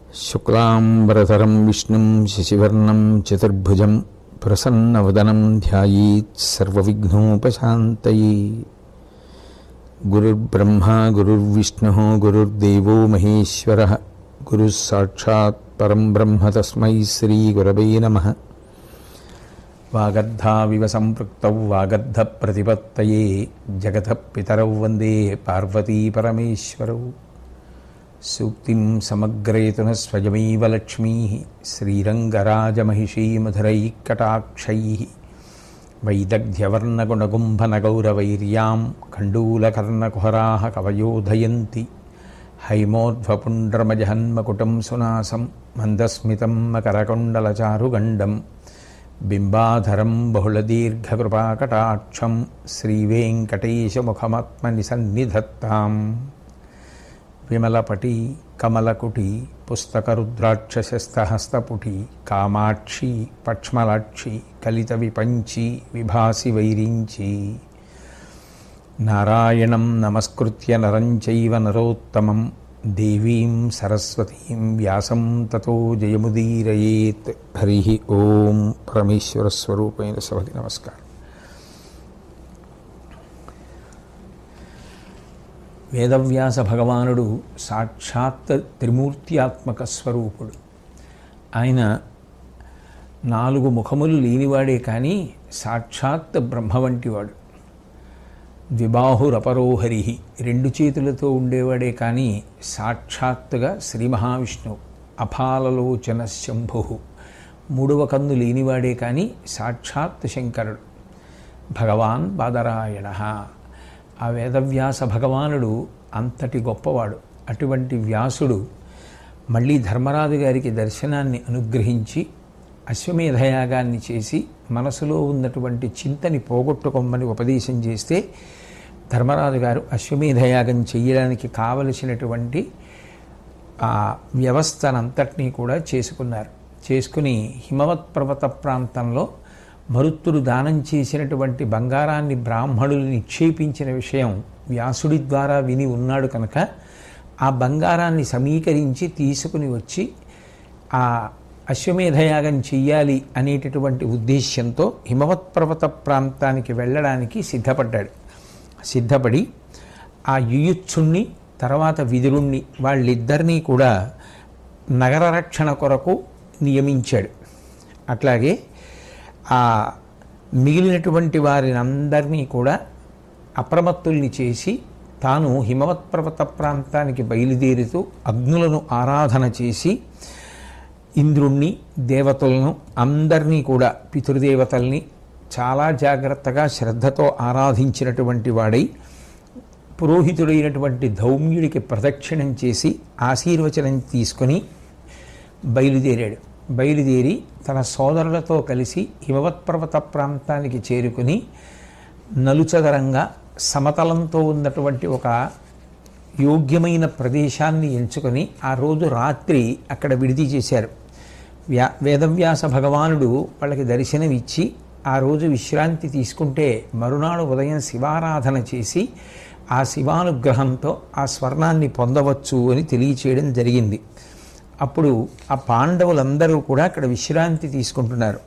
శుక్లాంబరధరం విష్ణుం శశివర్ణం చతుర్భుజం ప్రసన్నవదనం ధ్యాయేత్ సర్వవిఘ్నోపశాంతయే. గురుర్బ్రహ్మా గురుర్విష్ణుః గురుర్దేవో మహేశ్వరః గురుః సాక్షాత్ పరం బ్రహ్మ తస్మై శ్రీ గురవే నమః. వాగర్ధావివ సంపృక్తౌ వాగర్ధ ప్రతిపత్తయే జగతః పితరౌ వందే పార్వతీ పరమేశ్వరౌ. సూక్తిం సమగ్రేతున స్వయమేవ లక్ష్మీ శ్రీరంగరాజమహిషీ మధురైకటాక్షై వైదగ్ధ్యవర్ణగుణగుంభనగౌరవైర్యాం ఖండూలకర్ణకుహరాः కవయోధయంతి. హైమోర్ధ్వపుండ్రమజహన్మకుటం సునాసం మందస్మితం మకరకుండలచారుగండం బింబాధరం బహుళదీర్ఘకృపాకటాక్షం శ్రీవేంకటేశముఖమాత్మనిసన్నిధత్తాం. విమలపటి కమలకుటి పుస్తకరుద్రాక్షశస్తహస్తపుటి కామాక్షి పక్ష్మలాక్షి కలిత విపంచి విభాసి వైరించి. నారాయణం నమస్కృత్య నరం చైవ నరోత్తమం దేవీం సరస్వతీం వ్యాసం తతో జయముదీరయేత్. హరి ఓం. పరమేశ్వర స్వరూపైన సభకి నమస్కారం. వేదవ్యాస భగవానుడు సాక్షాత్ త్రిమూర్త్యాత్మక స్వరూపుడు. ఆయన 4 ముఖములు లేనివాడే కానీ సాక్షాత్ బ్రహ్మ వంటివాడు. ద్విబాహురపరోహరి 2 చేతులతో ఉండేవాడే కానీ సాక్షాత్తుగా శ్రీ మహావిష్ణువు. అపాలలోచన శంభు 3వ కన్ను లేనివాడే కానీ సాక్షాత్ శంకరుడు. భగవాన్ బాదరాయణ. ఆ వేదవ్యాస భగవానుడు అంతటి గొప్పవాడు. అటువంటి వ్యాసుడు మళ్ళీ ధర్మరాజు గారికి దర్శనాన్ని అనుగ్రహించి అశ్వమేధయాగాన్ని చేసి మనసులో ఉన్నటువంటి చింతని పోగొట్టుకోమని ఉపదేశం చేస్తే ధర్మరాజు గారు అశ్వమేధయాగం చేయడానికి కావలసినటువంటి ఆ వ్యవస్థనంతటినీ కూడా చేసుకుని హిమవత్ పర్వత ప్రాంతంలో మరుత్తుడు దానం చేసినటువంటి బంగారాన్ని బ్రాహ్మణులు నిక్షేపించిన విషయం వ్యాసుడి ద్వారా విని ఉన్నాడు కనుక ఆ బంగారాన్ని సమీకరించి తీసుకుని వచ్చి ఆ అశ్వమేధయాగం చెయ్యాలి అనేటటువంటి ఉద్దేశ్యంతో హిమవత్ పర్వత ప్రాంతానికి వెళ్ళడానికి సిద్ధపడి ఆ యుయుత్సుణ్ణి తర్వాత విదురుణ్ణి వాళ్ళిద్దరినీ కూడా నగర రక్షణ కొరకు నియమించాడు. అట్లాగే ఆ మిగిలినటువంటి వారిని అందరినీ కూడా అప్రమత్తుల్ని చేసి తాను హిమవత్ పర్వత ప్రాంతానికి బయలుదేరుతూ అగ్నులను ఆరాధన చేసి ఇంద్రుణ్ణి దేవతలను అందరినీ కూడా పితృదేవతల్ని చాలా జాగ్రత్తగా శ్రద్ధతో ఆరాధించినటువంటి వాడై పురోహితుడైనటువంటి ధౌమ్యుడికి ప్రదక్షిణం చేసి ఆశీర్వచనం తీసుకొని బయలుదేరి తన సోదరులతో కలిసి హిమవత్ పర్వత ప్రాంతానికి చేరుకుని నలుచదరంగా సమతలంతో ఉన్నటువంటి ఒక యోగ్యమైన ప్రదేశాన్ని ఎంచుకొని ఆ రోజు రాత్రి అక్కడ విడిది చేశారు. వేదవ్యాస భగవానుడు వాళ్ళకి దర్శనమిచ్చి ఆ రోజు విశ్రాంతి తీసుకుంటే మరునాడు ఉదయం శివారాధన చేసి ఆ శివానుగ్రహంతో ఆ స్వర్ణాన్ని పొందవచ్చు అని తెలియచేయడం జరిగింది. అప్పుడు ఆ పాండవులందరూ కూడా అక్కడ విశ్రాంతి తీసుకుంటున్నారు.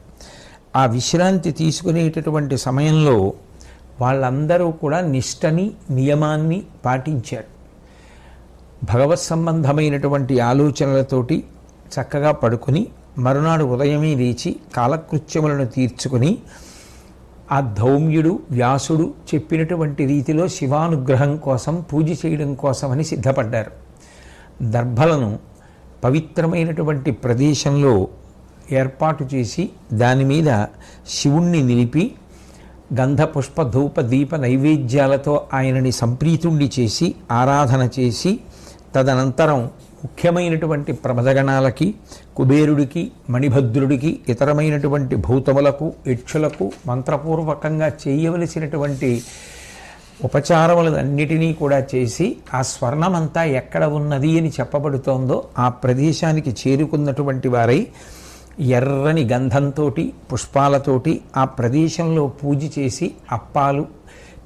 ఆ విశ్రాంతి తీసుకునేటటువంటి సమయంలో వాళ్ళందరూ కూడా నిష్టని నియమాన్ని పాటించారు. భగవత్ సంబంధమైనటువంటి ఆలోచనలతోటి చక్కగా పడుకుని మరునాడు ఉదయమే లేచి కాలకృత్యములను తీర్చుకుని ఆ ధౌమ్యుడు వ్యాసుడు చెప్పినటువంటి రీతిలో శివానుగ్రహం కోసం పూజ చేయడం కోసమని సిద్ధపడ్డారు. దర్భలను పవిత్రమైనటువంటి ప్రదేశంలో ఏర్పాటు చేసి దాని మీద శివుణ్ణి నిలిపి గంధ పుష్ప ధూప దీప నైవేద్యాలతో ఆయనని సంప్రీతుణ్ణి చేసి ఆరాధన చేసి తదనంతరం ముఖ్యమైనటువంటి ప్రమదగణాలకి కుబేరుడికి మణిభద్రుడికి ఇతరమైనటువంటి భూతములకు యక్షులకు మంత్రపూర్వకంగా చేయవలసినటువంటి ఉపచారములన్నిటినీ కూడా చేసి ఆ స్వర్ణమంతా ఎక్కడ ఉన్నది అని చెప్పబడుతోందో ఆ ప్రదేశానికి చేరుకున్నటువంటి వారై ఎర్రని గంధంతో పుష్పాలతోటి ఆ ప్రదేశంలో పూజ చేసి అప్పాలు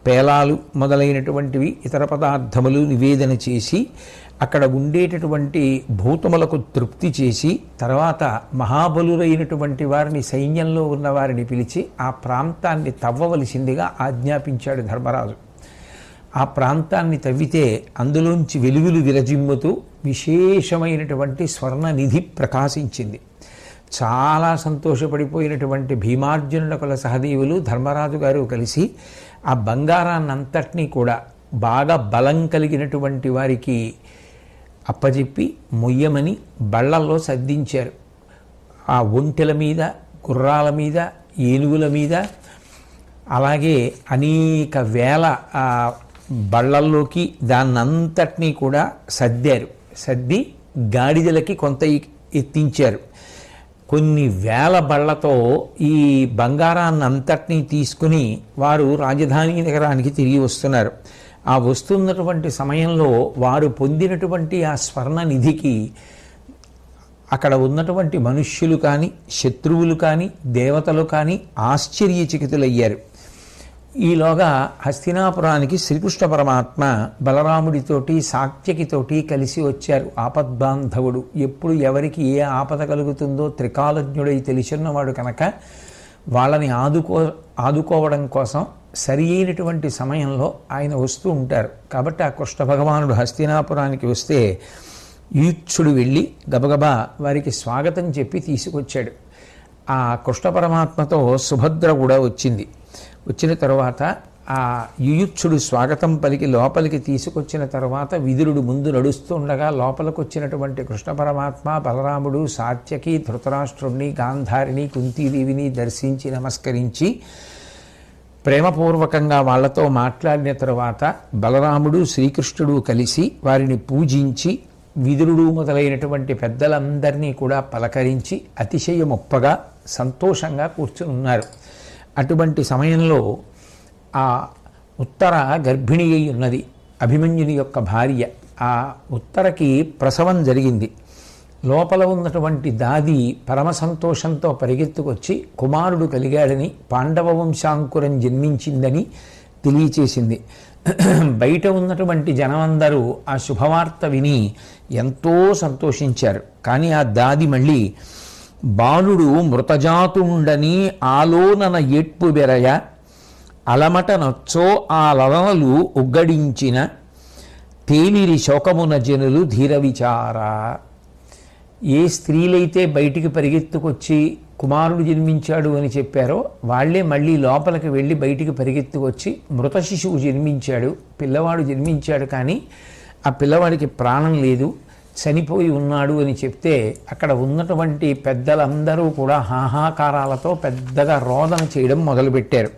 పేలాలు మొదలైనటువంటివి ఇతర పదార్థములు నివేదన చేసి అక్కడ ఉండేటటువంటి భూతములకు తృప్తి చేసి తర్వాత మహాబలురైనటువంటి వారిని, సైన్యంలో ఉన్న వారిని పిలిచి ఆ ప్రాంతాన్ని తవ్వవలసిందిగా ఆజ్ఞాపించాడు ధర్మరాజు. ఆ ప్రాంతాన్ని తవ్వితే అందులోంచి వెలుగులు విరజిమ్ముతూ విశేషమైనటువంటి స్వర్ణనిధి ప్రకాశించింది. చాలా సంతోషపడిపోయినటువంటి భీమార్జునుల సహదేవులు ధర్మరాజు గారు కలిసి ఆ బంగారాన్నంతటినీ కూడా బాగా బలం కలిగినటువంటి వారికి అప్పచెప్పి మొయ్యమని బళ్ళల్లో సర్దించారు. ఆ ఒంటెల మీద, గుర్రాల మీద, ఏనుగుల మీద, అలాగే అనేక వేల బళ్ళల్లోకి దాన్నంతటినీ కూడా సర్దారు. సర్ది గాడిదలకి కొంత ఎత్తించారు. కొన్ని వేల బళ్ళతో ఈ బంగారాన్నంతటినీ తీసుకుని వారు రాజధాని నగరానికి తిరిగి వస్తున్నారు. ఆ వస్తున్నటువంటి సమయంలో వారు పొందినటువంటి ఆ స్వర్ణ నిధికి అక్కడ ఉన్నటువంటి మనుష్యులు కానీ, శత్రువులు కానీ, దేవతలు కానీ ఆశ్చర్యచకితులయ్యారు. ఈలోగా హస్తినాపురానికి శ్రీకృష్ణ పరమాత్మ బలరాముడితోటి, సాత్యకితోటి కలిసి వచ్చారు. ఆపద్బాంధవుడు, ఎప్పుడు ఎవరికి ఏ ఆపద కలుగుతుందో త్రికాలజ్ఞుడై తెలిసిన్నవాడు కనుక వాళ్ళని ఆదుకోవడం కోసం సరి అయినటువంటి సమయంలో ఆయన వస్తూ ఉంటారు. కాబట్టి ఆ కృష్ణ భగవానుడు హస్తినాపురానికి వస్తే యూత్సుడు వెళ్ళి గబగబా వారికి స్వాగతం చెప్పి తీసుకొచ్చాడు. ఆ కృష్ణ పరమాత్మతో సుభద్ర కూడా వచ్చింది. వచ్చిన తర్వాత ఆ యుయుత్సుడు స్వాగతం పలికి లోపలికి తీసుకొచ్చిన తర్వాత విదురుడు ముందు నడుస్తుండగా లోపలికి వచ్చినటువంటి కృష్ణ పరమాత్మ, బలరాముడు, సాత్యకి, ధృతరాష్ట్రుణ్ణి, గాంధారిని, కుంతీదేవిని దర్శించి నమస్కరించి ప్రేమపూర్వకంగా వాళ్లతో మాట్లాడిన తర్వాత బలరాముడు, శ్రీకృష్ణుడు కలిసి వారిని పూజించి విదురుడు మొదలైనటువంటి పెద్దలందరినీ కూడా పలకరించి అతిశయమొప్పగా సంతోషంగా కూర్చుని ఉన్నారు. అటువంటి సమయంలో ఆ ఉత్తర గర్భిణి అయి ఉన్నది, అభిమన్యుని యొక్క భార్య. ఆ ఉత్తరకి ప్రసవం జరిగింది. లోపల ఉన్నటువంటి దాది పరమ సంతోషంతో పరిగెత్తుకొచ్చి కుమారుడు కలిగాడని, పాండవ వంశాంకురం జన్మించిందని తెలియచేసింది. బయట ఉన్నటువంటి జనమందరూ ఆ శుభవార్త విని ఎంతో సంతోషించారు. కానీ ఆ దాది మళ్ళీ బాలుడు మృతజాతుండని ఆలోనన ఏడ్పు బెరయ అలమట నొచ్చో ఆ లలనలు ఉగ్గడించిన తేలిరి శోకమున జనులు ధీర విచార. ఏ స్త్రీలైతే బయటికి పరిగెత్తుకొచ్చి కుమారుడు జన్మించాడు అని చెప్పారో వాళ్లే మళ్ళీ లోపలికి వెళ్ళి బయటికి పరిగెత్తుకొచ్చి మృత శిశువు జన్మించాడు, పిల్లవాడు జన్మించాడు, కానీ ఆ పిల్లవాడికి ప్రాణం లేదు, చనిపోయి ఉన్నాడు అని చెప్తే అక్కడ ఉన్నటువంటి పెద్దలందరూ కూడా హాహాకారాలతో పెద్దగా రోదన చేయడం మొదలుపెట్టారు.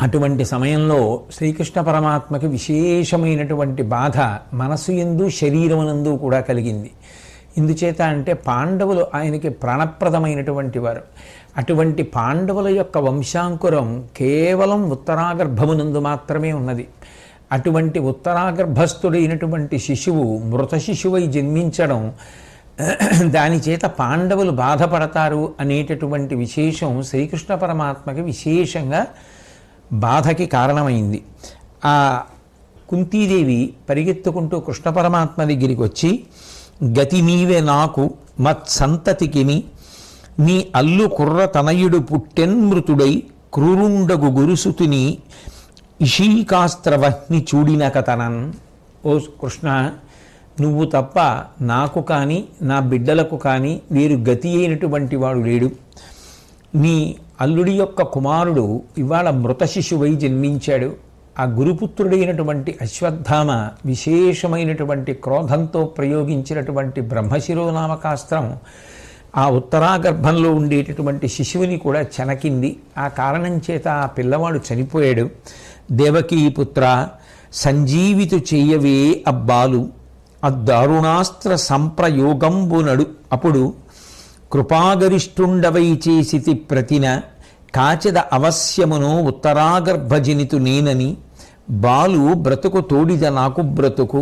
అటువంటి సమయంలో శ్రీకృష్ణ పరమాత్మకి విశేషమైనటువంటి బాధ మనసు యందు, శరీరమునందు కూడా కలిగింది. ఎందుచేత అంటే పాండవులు ఆయనకి ప్రాణప్రదమైనటువంటి వారు. అటువంటి పాండవుల యొక్క వంశాంకురం కేవలం ఉత్తరాగర్భమునందు మాత్రమే ఉన్నది. అటువంటి ఉత్తరాగర్భస్థుడైనటువంటి శిశువు మృత శిశువై జన్మించడం, దాని చేత పాండవులు బాధపడతారు అనేటటువంటి విశేషం శ్రీకృష్ణ పరమాత్మకి విశేషంగా బాధకి కారణమైంది. ఆ కుంతీదేవి పరిగెత్తుకుంటూ కృష్ణ పరమాత్మ దగ్గరికి వచ్చి, గతి నీవే నాకు మత్సంతతికిని, నీ అల్లు కుర్ర తనయుడు పుట్టెన్మృతుడై క్రూరుండగు గురుసుతుని ఇషీకాస్త్రవహ్ని చూడిన కథనన్. ఓ కృష్ణ, నువ్వు తప్ప నాకు కానీ నా బిడ్డలకు కానీ వీరు గతి అయినటువంటి వాడు లేడు. నీ అల్లుడి యొక్క కుమారుడు ఇవాళ మృత శిశువై జన్మించాడు. ఆ గురుపుత్రుడైనటువంటి అశ్వత్థామ విశేషమైనటువంటి క్రోధంతో ప్రయోగించినటువంటి బ్రహ్మశిరోనామకాస్త్రం ఆ ఉత్తరాగర్భంలో ఉండేటటువంటి శిశువుని కూడా చెనకింది. ఆ కారణం చేత ఆ పిల్లవాడు చనిపోయాడు. దేవకీపుత్ర, సంజీవితు చెయ్యవే అబ్బాలు అద్దారుణాస్త్ర సంప్రయోగంబునడు. అప్పుడు కృపాగరిష్ఠుండవై చేసితి ప్రతిన కాచెద అవశ్యమును ఉత్తరాగర్భజనితు నేనని, బాలు బ్రతుకు తోడిద నాకు బ్రతుకు.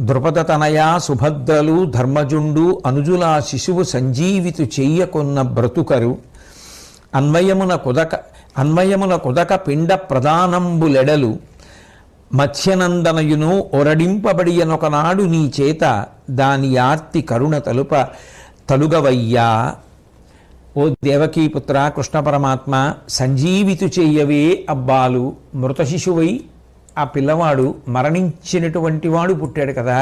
ద్రుపద తనయా సుభద్రలు ధర్మజుండు అనుజులా శిశువు సంజీవితు చెయ్యకొన్న బ్రతుకరు. అన్వయమున కుదక పిండ ప్రధానంబులెడలు మత్స్యనందనయును ఒరడింపబడియనొకనాడు నీ చేత దాని ఆర్తి కరుణ తలుగవయ్యా. ఓ దేవకీపుత్ర కృష్ణ పరమాత్మ, సంజీవితు చెయ్యవే అబ్బాలు. మృత శిశువై ఆ పిల్లవాడు మరణించినటువంటి వాడు పుట్టాడు కదా,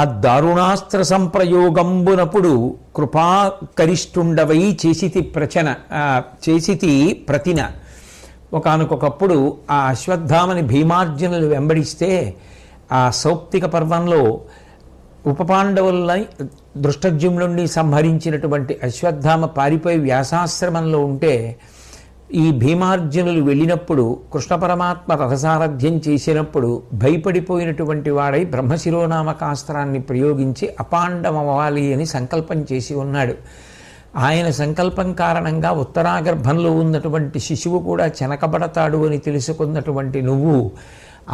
ఆ దారుణాస్త్ర సంప్రయోగంబునప్పుడు కృపాకరిష్టుండవై చేసితి ప్రతిన. ఒకానొకప్పుడు ఆ అశ్వత్థామని భీమార్జునులు వెంబడిస్తే ఆ సౌప్తిక పర్వంలో ఉపపాండవులని దృష్టజ్యుమ్నుడిని సంహరించినటువంటి అశ్వత్థామ పారిపోయి వ్యాసాశ్రమంలో ఉంటే ఈ భీమార్జునులు వెళ్ళినప్పుడు కృష్ణ పరమాత్మ రథసారథ్యం చేసినప్పుడు భయపడిపోయినటువంటి వాడై బ్రహ్మశిరోనామకాస్త్రాన్ని ప్రయోగించి అపాండమవ్వాలి అని సంకల్పం చేసి ఉన్నాడు. ఆయన సంకల్పం కారణంగా ఉత్తరాగర్భంలో ఉన్నటువంటి శిశువు కూడా చెనకబడతాడు అని తెలుసుకున్నటువంటి నువ్వు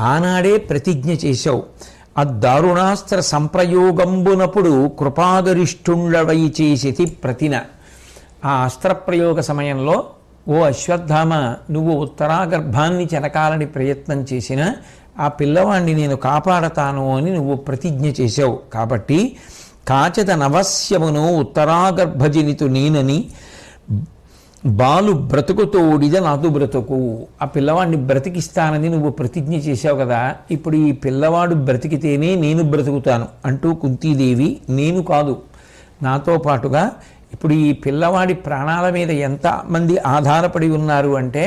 ఆనాడే ప్రతిజ్ఞ చేశావు. ఆ దారుణాస్త్ర సంప్రయోగంబునప్పుడు కృపాగరిష్ఠుండవై చేసితి ప్రతిన. ఆ అస్త్రప్రయోగ సమయంలో ఓ అశ్వత్థామ, నువ్వు ఉత్తరాగర్భాన్ని చెనకాలని ప్రయత్నం చేసిన ఆ పిల్లవాణ్ణి నేను కాపాడతాను అని నువ్వు ప్రతిజ్ఞ చేశావు. కాబట్టి కాచత నవస్యమును ఉత్తరాగర్భజనితు నేనని బాలు బ్రతుకుతోడిద నాదు బ్రతుకు. ఆ పిల్లవాడిని బ్రతికిస్తానని నువ్వు ప్రతిజ్ఞ చేశావు కదా, ఇప్పుడు ఈ పిల్లవాడు బ్రతికితేనే నేను బ్రతుకుతాను అంటూ కుంతీదేవి, నేను కాదు నాతో పాటుగా ఇప్పుడు ఈ పిల్లవాడి ప్రాణాల మీద ఎంతమంది ఆధారపడి ఉన్నారు అంటే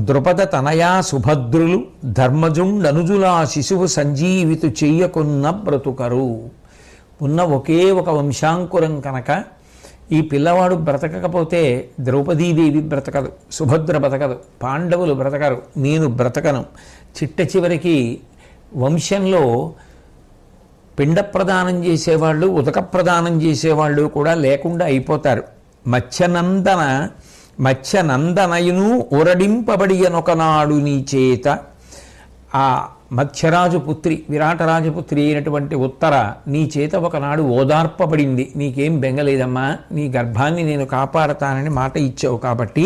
ద్రుపద తనయా సుభద్రులు ధర్మజుండనుజులా శిశువు సంజీవితు చెయ్యకున్న బ్రతుకరు. ఉన్న ఒకే ఒక వంశాంకురం కనుక ఈ పిల్లవాడు బ్రతకకపోతే ద్రౌపదీదేవి బ్రతకదు, సుభద్ర బ్రతకదు, పాండవులు బ్రతకరు, నేను బ్రతకను. చిట్ట చివరికి వంశంలో పిండ ప్రదానం చేసేవాళ్ళు, ఉదక ప్రదానం చేసేవాళ్ళు కూడా లేకుండా అయిపోతారు. మత్స్యనందనయును ఉరడింపబడియనొకనాడు నీ చేత. ఆ మత్స్యరాజుపుత్రి విరాటరాజపుత్రి అయినటువంటి ఉత్తర నీ చేత ఒకనాడు ఓదార్పబడింది. నీకేం బెంగలేదమ్మా, నీ గర్భాన్ని నేను కాపాడతానని మాట ఇచ్చావు. కాబట్టి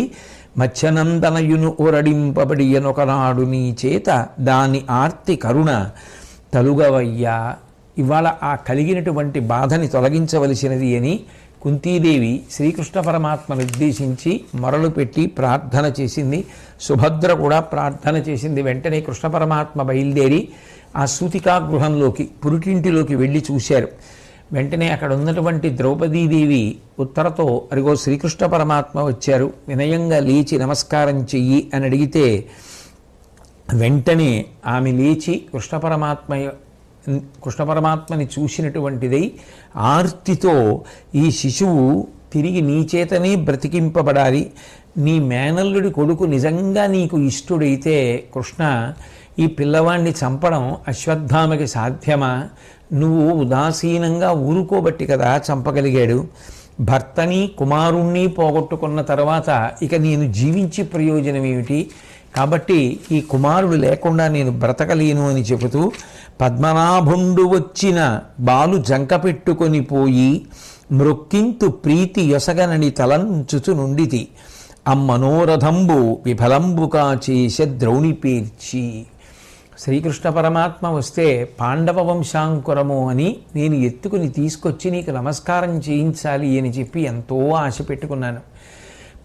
మత్స్యనందనయును ఉరడింపబడియనొకనాడు నీ చేత దాని ఆర్తి కరుణ తలుగవయ్యా. ఇవాళ ఆ కలిగినటువంటి బాధని తొలగించవలసినది అని కుంతీదేవి శ్రీకృష్ణ పరమాత్మను ఉద్దేశించి మొరలు పెట్టి ప్రార్థన చేసింది. సుభద్ర కూడా ప్రార్థన చేసింది. వెంటనే కృష్ణ పరమాత్మ బయలుదేరి ఆ సూతికా గృహంలోకి, పురిటింటిలోకి వెళ్ళి చూశారు. వెంటనే అక్కడ ఉన్నటువంటి ద్రౌపదీదేవి ఉత్తరతో, అరిగో శ్రీకృష్ణ పరమాత్మ వచ్చారు, వినయంగా లేచి నమస్కారం చెయ్యి అని అడిగితే వెంటనే ఆమె లేచి కృష్ణ పరమాత్మని చూసినటువంటిదై ఆర్తితో, ఈ శిశువు తిరిగి నీ చేతనే బ్రతికింపబడాలి, నీ మేనల్లుడి కొడుకు నిజంగా నీకు ఇష్టుడైతే కృష్ణ, ఈ పిల్లవాడిని చంపడం అశ్వత్థామకి సాధ్యమా? నువ్వు ఉదాసీనంగా ఊరుకోబట్టి కదా చంపగలిగాడు. భర్తని కుమారుణ్ణి పోగొట్టుకున్న తర్వాత ఇక నేను జీవించి ప్రయోజనం ఏమిటి? కాబట్టి ఈ కుమారుడు లేకుండా నేను బ్రతకలేను అని చెబుతూ పద్మనాభుండు వచ్చిన బాలు జంక పెట్టుకొని పోయి మృక్కింతు ప్రీతి యొసగనని తలంచుచు నుండితి అమ్మనోరథంబు విఫలంబుకా చేస ద్రౌణి పేర్చి. శ్రీకృష్ణ పరమాత్మ వస్తే పాండవ వంశాంకురము అని నేను ఎత్తుకుని తీసుకొచ్చి నీకు నమస్కారం చేయించాలి అని చెప్పి ఎంతో ఆశ పెట్టుకున్నాను.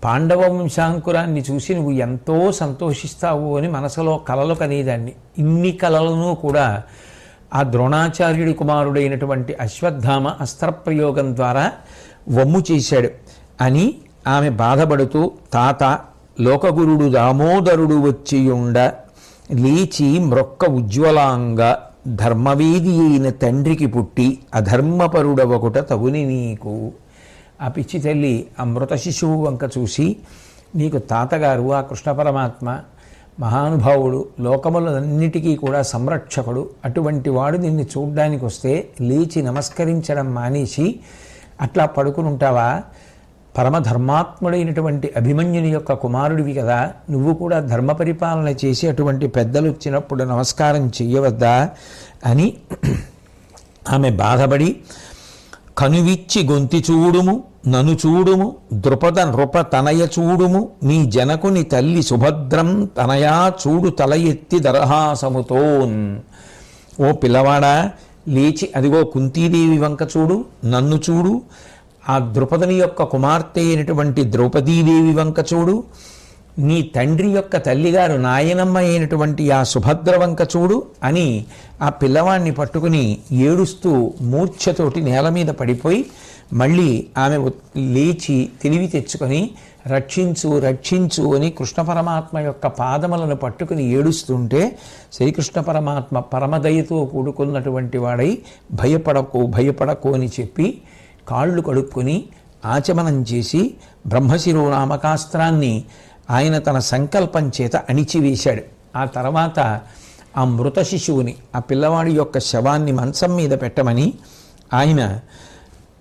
పాండవ వంశాంకురాన్ని చూసి నువ్వు ఎంతో సంతోషిస్తావు అని మనసులో కలలు కనేదాన్ని. ఇన్ని కలలను కూడా ఆ ద్రోణాచార్యుడి కుమారుడైనటువంటి అశ్వత్థామ అస్త్రప్రయోగం ద్వారా వమ్ము చేశాడు అని ఆమె బాధపడుతూ, తాత లోకగురుడు దామోదరుడు వచ్చియుండ లేచి మ్రొక్క ఉజ్వలాంగ ధర్మవేది అయిన తండ్రికి పుట్టి అధర్మపరుడవకుట తగుని నీకు. ఆ పిచ్చి తల్లి ఆ మృత శిశువు వంక చూసి, నీకు తాతగారు ఆ కృష్ణ పరమాత్మ మహానుభావుడు, లోకములన్నిటికీ కూడా సంరక్షకుడు, అటువంటి వాడు నిన్ను చూడ్డానికి వస్తే లేచి నమస్కరించడం మానేసి అట్లా పడుకుని ఉంటావా? పరమధర్మాత్ముడైనటువంటి అభిమన్యుని యొక్క కుమారుడివి కదా, నువ్వు కూడా ధర్మ పరిపాలన చేసి అటువంటి పెద్దలు వచ్చినప్పుడు నమస్కారం చెయ్యవద్దా అని ఆమె బాధపడి, కనువిచ్చి గొంతి చూడుము నను చూడుము ద్రుపద నృప తనయ చూడుము నీ జనకుని తల్లి సుభద్రం తనయా చూడు తల ఎత్తి దరహాసముతోన్. ఓ పిల్లవాడా, లేచి అదిగో కుంతీదేవి వంక చూడు, నన్ను చూడు, ఆ ద్రుపదుని యొక్క కుమార్తె అయినటువంటి ద్రౌపదీదేవి వంక చూడు, నీ తండ్రి యొక్క తల్లిగారు నాయనమ్మ అయినటువంటి ఆ సుభద్ర వంక చూడు అని ఆ పిల్లవాడిని పట్టుకుని ఏడుస్తూ మూర్ఛతోటి నేల మీద పడిపోయి మళ్ళీ ఆమె లేచి తెలివి తెచ్చుకొని రక్షించు రక్షించు అని కృష్ణ పరమాత్మ యొక్క పాదములను పట్టుకుని ఏడుస్తుంటే శ్రీకృష్ణ పరమాత్మ పరమదయతో కూడుకున్నటువంటి వాడై భయపడకు భయపడకు అని చెప్పి కాళ్ళు కడుక్కొని ఆచమనం చేసి బ్రహ్మశిరోనామకాస్త్రాన్ని ఆయన తన సంకల్పం చేత అణిచివేశాడు. ఆ తర్వాత ఆ మృత శిశువుని, ఆ పిల్లవాడి యొక్క శవాన్ని మంచం మీద పెట్టమని ఆయన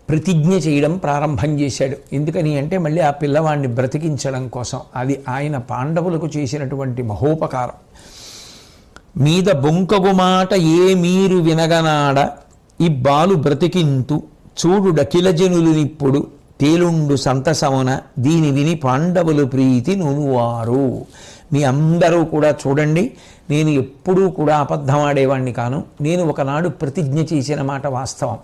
ప్రతిజ్ఞ చేయడం ప్రారంభం చేశాడు. ఎందుకని అంటే మళ్ళీ ఆ పిల్లవాడిని బ్రతికించడం కోసం. అది ఆయన పాండవులకు చేసినటువంటి మహోపకారం. మీద బొంకగు మాట ఏ మీరు వినగనాడ ఈ బాలు బ్రతికింతు చూడు డకిల జనులునిప్పుడు తేలుండు సంతసమున దీని విని పాండవులు ప్రీతి నునువారు. మీ అందరూ కూడా చూడండి, నేను ఎప్పుడూ కూడా అబద్ధం ఆడేవాణ్ణి కాను. నేను ఒకనాడు ప్రతిజ్ఞ చేసిన మాట వాస్తవం.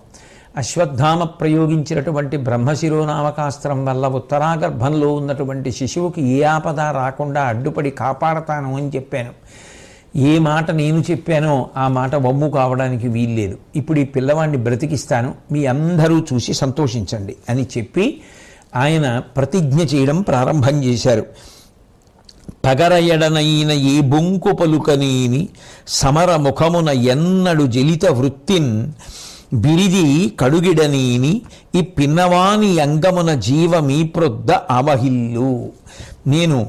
అశ్వత్థామ ప్రయోగించినటువంటి బ్రహ్మశిరోనామకాస్త్రం వల్ల ఉత్తరాగర్భంలో ఉన్నటువంటి శిశువుకి ఏ ఆపద రాకుండా అడ్డుపడి కాపాడతాను అని చెప్పాను. ఏ మాట నేను చెప్పానో ఆ మాట వమ్ము కావడానికి వీల్లేదు. ఇప్పుడు ఈ పిల్లవాడిని బ్రతికిస్తాను, మీ అందరూ చూసి సంతోషించండి అని చెప్పి ఆయన ప్రతిజ్ఞ చేయడం ప్రారంభం చేశారు. పగరయడనైన ఏ బొంకు పలుకనేని సమర ముఖమున ఎన్నడు జలిత వృత్తిన్ బిరిది కడుగిడనీని ఈ పిన్నవాని అంగమున జీవమీ ప్రొద్ద అవహిల్లు. నేను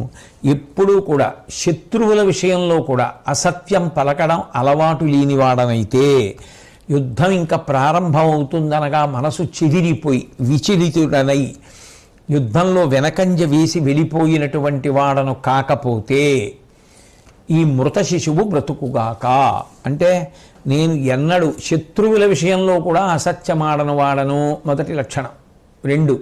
ఎప్పుడూ కూడా శత్రువుల విషయంలో కూడా అసత్యం పలకడం అలవాటు లేనివాడనైతే యుద్ధం ఇంకా ప్రారంభం అవుతుందనగా మనసు చెదిరిపోయి విచలితుడనై యుద్ధంలో వెనకంజ వేసి వెళ్ళిపోయినటువంటి వాడను కాకపోతే ఈ మృత శిశువు బ్రతుకుగాక. అంటే నేను ఎన్నడూ శత్రువుల విషయంలో కూడా అసత్యమాడను వాడను మొదటి లక్షణం. 2,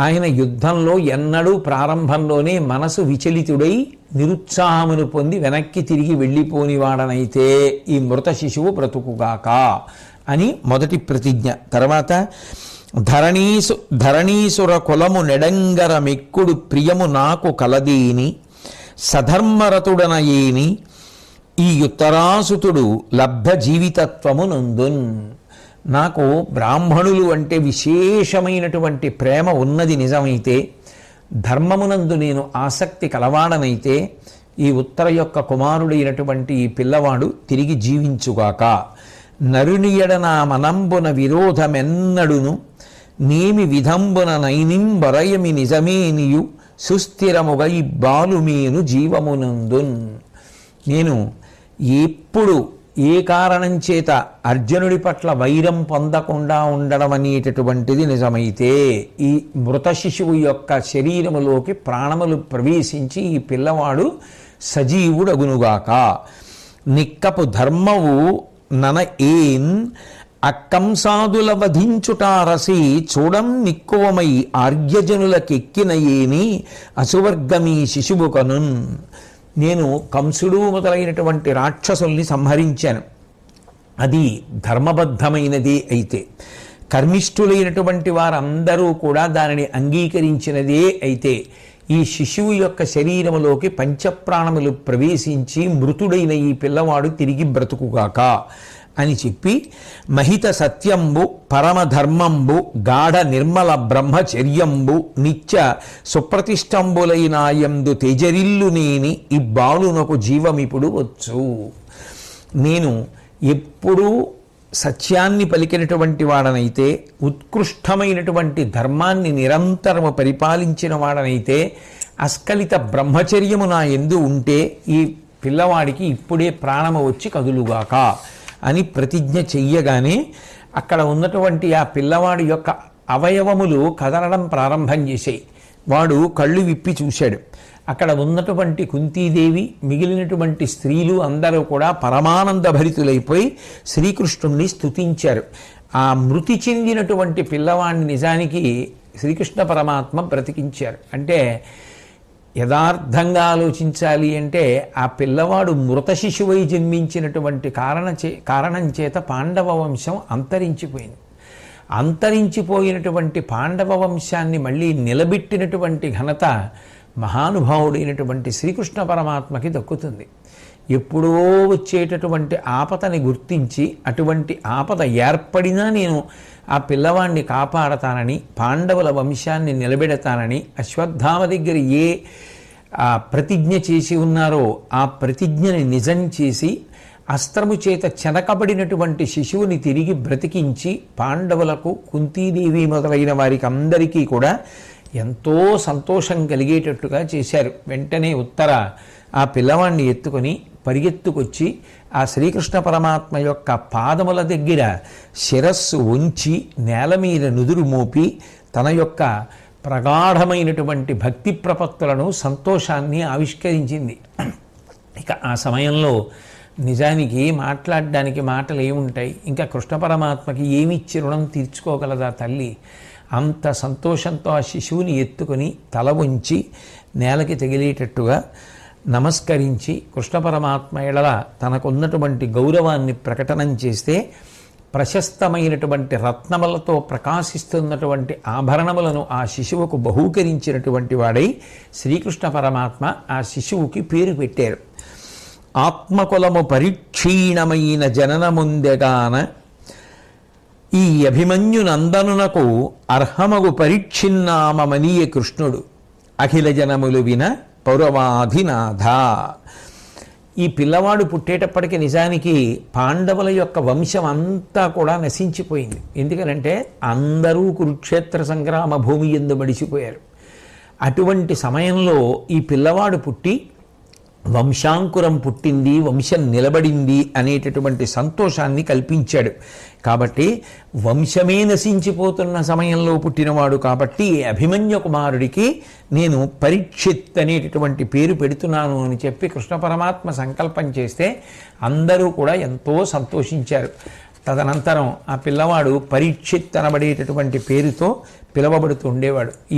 ఆయన యుద్ధంలో ఎన్నడూ ప్రారంభంలోనే మనసు విచలితుడై నిరుత్సాహమును పొంది వెనక్కి తిరిగి వెళ్ళిపోని వాడనైతే ఈ మృత శిశువు బ్రతుకుగాక అని మొదటి ప్రతిజ్ఞ. తర్వాత ధరణీసుర కులము నెడంగర మెక్కుడు ప్రియము నాకు కలదీని సధర్మరతుడనయేని ఈ ఉత్తరాసుతుడు లబ్ధ జీవితత్వము నందున్. నాకు బ్రాహ్మణులు అంటే విశేషమైనటువంటి ప్రేమ ఉన్నది నిజమైతే, ధర్మమునందు నేను ఆసక్తి కలవాడనైతే ఈ ఉత్తర యొక్క కుమారుడైనటువంటి ఈ పిల్లవాడు తిరిగి జీవించుగాక. నరునియడనా మనంబున విరోధమెన్నడును నేమి విధంబున నైనింబరయమి నిజమేనియు సుస్థిరముగ ఈ బాలుమేను జీవమునందున్. నేను ఎప్పుడు ఏ కారణం చేత అర్జునుడి పట్ల వైరం పొందకుండా ఉండడం అనేటటువంటిది నిజమైతే ఈ మృత శిశువు యొక్క శరీరములోకి ప్రాణములు ప్రవేశించి ఈ పిల్లవాడు సజీవుడగునుగాక. నిక్కపు ధర్మవు నన ఏన్ అక్కంసాదుల వధించుటారసి చూడం నిక్కువమై ఆర్యజనులకెక్కిన ఏని అసువర్గమీ శిశువు కనున్. నేను కంసుడు మొదలైనటువంటి రాక్షసుల్ని సంహరించాను. అది ధర్మబద్ధమైనదే అయితే, కర్మిష్ఠులైనటువంటి వారందరూ కూడా దానిని అంగీకరించినదే అయితే, ఈ శిశువు యొక్క శరీరములోకి పంచప్రాణములు ప్రవేశించి మృతుడైన ఈ పిల్లవాడు తిరిగి బ్రతుకుగాక అని చెప్పి మహిత సత్యంబు పరమధర్మంబు గాఢ నిర్మల బ్రహ్మచర్యంబు నిత్య సుప్రతిష్టంబులైనాయందు తేజరిల్లు నేని ఈ బాలునకు జీవమిప్పుడు వచ్చు. నేను ఎప్పుడూ సత్యాన్ని పలికినటువంటి వాడనైతే, ఉత్కృష్టమైనటువంటి ధర్మాన్ని నిరంతరము పరిపాలించిన వాడనైతే, అస్కలిత బ్రహ్మచర్యము నా యందు ఉంటే ఈ పిల్లవాడికి ఇప్పుడే ప్రాణము వచ్చి కదులుగాక అని ప్రతిజ్ఞ చెయ్యగానే అక్కడ ఉన్నటువంటి ఆ పిల్లవాడి యొక్క అవయవములు కదలడం ప్రారంభం చేశాయి. వాడు కళ్ళు విప్పి చూశాడు. అక్కడ ఉన్నటువంటి కుంతీదేవి, మిగిలినటువంటి స్త్రీలు అందరూ కూడా పరమానంద భరితులైపోయి శ్రీకృష్ణుణ్ణి స్తుతించారు. ఆ మృతి చెందినటువంటి పిల్లవాడిని నిజానికి శ్రీకృష్ణ పరమాత్మ బ్రతికించారు. అంటే యథార్థంగా ఆలోచించాలి అంటే ఆ పిల్లవాడు మృత శిశువై జన్మించినటువంటి కారణం చేత పాండవ వంశం అంతరించిపోయింది. అంతరించిపోయినటువంటి పాండవ వంశాన్ని మళ్ళీ నిలబెట్టినటువంటి ఘనత మహానుభావుడైనటువంటి శ్రీకృష్ణ పరమాత్మకి దక్కుతుంది. ఎప్పుడో వచ్చేటటువంటి ఆపదని గుర్తించి అటువంటి ఆపద ఏర్పడినా నేను ఆ పిల్లవాడిని కాపాడతానని, పాండవుల వంశాన్ని నిలబెడతానని అశ్వత్థామ దగ్గర ఏ ప్రతిజ్ఞ చేసి ఉన్నారో ఆ ప్రతిజ్ఞని నిజం చేసి అస్త్రము చేత చెనకబడినటువంటి శిశువుని తిరిగి బ్రతికించి పాండవులకు, కుంతీదేవి మొదలైన వారికి అందరికీ కూడా ఎంతో సంతోషం కలిగేటట్టుగా చేశారు. వెంటనే ఉత్తర ఆ పిల్లవాడిని ఎత్తుకొని పరిగెత్తుకొచ్చి ఆ శ్రీకృష్ణ పరమాత్మ యొక్క పాదముల దగ్గర శిరస్సు ఉంచి నేల మీద నుదురు మోపి తన యొక్క ప్రగాఢమైనటువంటి భక్తి ప్రపత్తులను, సంతోషాన్ని ఆవిష్కరించింది. ఇక ఆ సమయంలో నిజానికి మాట్లాడడానికి మాటలు ఏముంటాయి? ఇంకా కృష్ణ పరమాత్మకి ఏమిచ్చి రుణం తీర్చుకోగలదా తల్లి? అంత సంతోషంతో ఆ శిశువుని ఎత్తుకొని తల ఉంచి నేలకి తగిలేటట్టుగా నమస్కరించి కృష్ణ పరమాత్మ ఎడల తనకున్నటువంటి గౌరవాన్ని ప్రకటనం చేస్తే ప్రశస్తమైనటువంటి రత్నములతో ప్రకాశిస్తున్నటువంటి ఆభరణములను ఆ శిశువుకు బహూకరించినటువంటి వాడై శ్రీకృష్ణ పరమాత్మ ఆ శిశువుకి పేరు పెట్టారు. ఆత్మకులము పరిక్షీణమైన జననముందెగాన ఈ అభిమన్యు నందనునకు అర్హమగు పరిచ్ఛిన్నామమనీయ కృష్ణుడు అఖిల జనములు విన పౌరవాధినాథ. ఈ పిల్లవాడు పుట్టేటప్పటికి నిజానికి పాండవుల యొక్క వంశం అంతా కూడా నశించిపోయింది. ఎందుకనంటే అందరూ కురుక్షేత్ర సంగ్రామ భూమి యందు మడిచిపోయారు. అటువంటి సమయంలో ఈ పిల్లవాడు పుట్టి వంశాంకురం పుట్టింది, వంశం నిలబడింది అనేటటువంటి సంతోషాన్ని కల్పించాడు. కాబట్టి వంశమే నశించిపోతున్న సమయంలో పుట్టినవాడు కాబట్టి అభిమన్యు కుమారుడికి నేను పరీక్షిత్ అనేటటువంటి పేరు పెడుతున్నాను అని చెప్పి కృష్ణ పరమాత్మ సంకల్పం చేస్తే అందరూ కూడా ఎంతో సంతోషించారు. తదనంతరం ఆ పిల్లవాడు పరీక్షిత్ అనబడేటటువంటి పేరుతో పిలవబడుతూ ఉండేవాడు. ఈ